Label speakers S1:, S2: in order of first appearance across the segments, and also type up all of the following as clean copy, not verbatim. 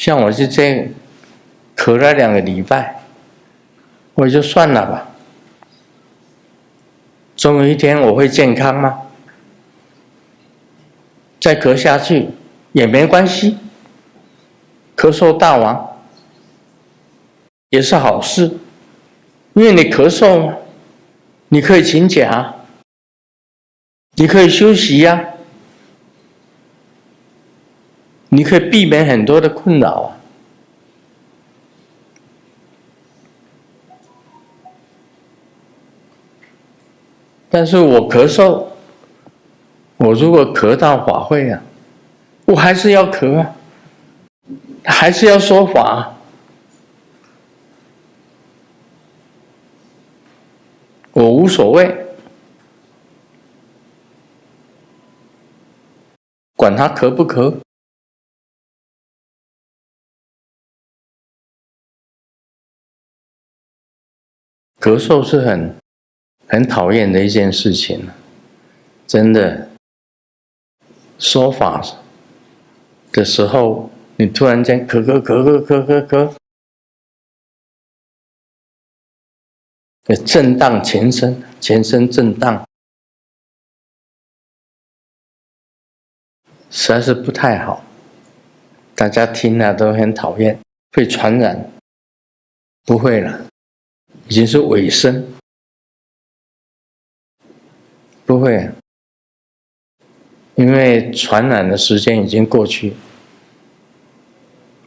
S1: 像我是这样咳了2个礼拜，我就算了吧。总有一天我会健康吗？再咳下去也没关系，咳嗽大王也是好事，因为你咳嗽嘛，你可以请假，你可以休息呀，你可以避免很多的困扰啊。但是我咳嗽，我如果咳到法会啊，我还是要咳啊，还是要说法啊。我无所谓，管他咳不咳。咳嗽是很讨厌的一件事情，真的。说法的时候，你突然间咳，震荡全身，全身震荡，实在是不太好。大家听了都很讨厌，会传染？不会了，已经是尾声，不会，因为传染的时间已经过去。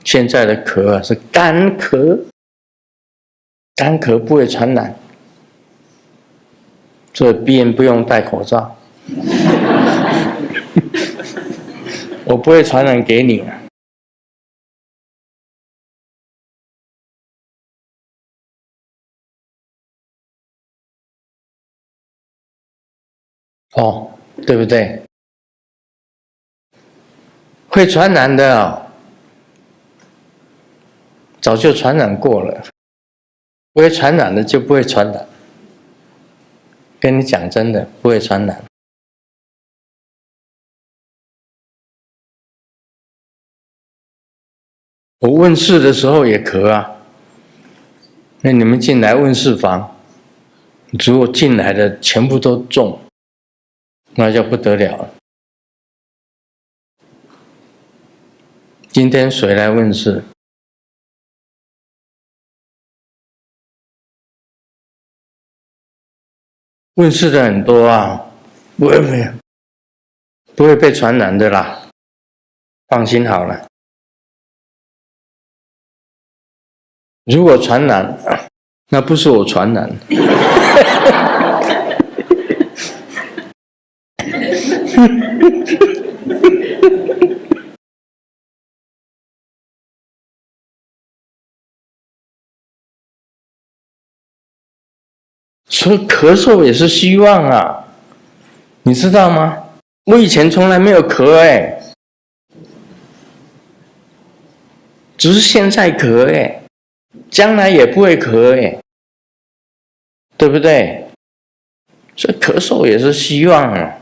S1: 现在的咳是干咳，干咳不会传染，所以病人不用戴口罩。我不会传染给你啊。哦，对不对？会传染的哦，早就传染过了。不会传染的就不会传染。跟你讲真的，不会传染。我问事的时候也咳啊。那你们进来问事房，如果进来的全部都中，那就不得了了。今天谁来问事？问事的很多啊，不会被传染的啦，放心好了。如果传染，那不是我传染。所以咳嗽也是希望啊，你知道吗？我以前从来没有咳只是现在咳将来也不会咳对不对？所以咳嗽也是希望啊，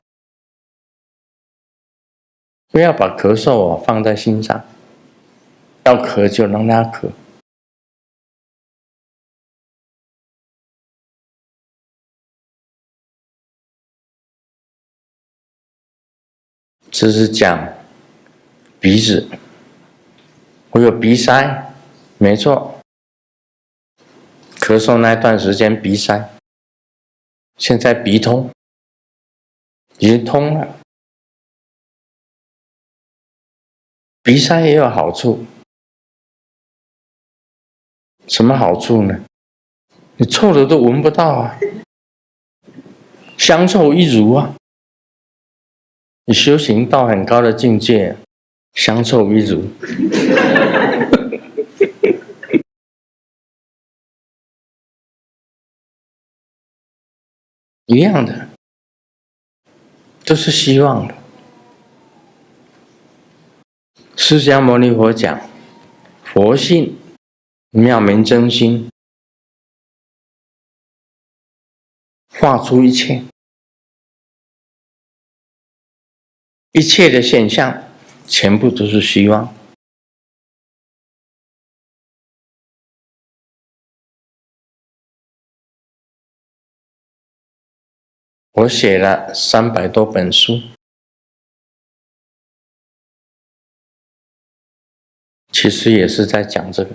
S1: 不要把咳嗽放在心上，要咳就让它咳。这是讲鼻子，我有鼻塞，没错。咳嗽那段时间鼻塞，现在鼻通，已经通了。鼻塞也有好处，什么好处呢？你臭的都闻不到啊，香臭一如啊。你修行到很高的境界，香臭一如。一样的，都是希望的。释迦牟尼佛讲，佛性妙明真心，画出一切，一切的现象，全部都是希望。我写了300多本书，其实也是在讲这个。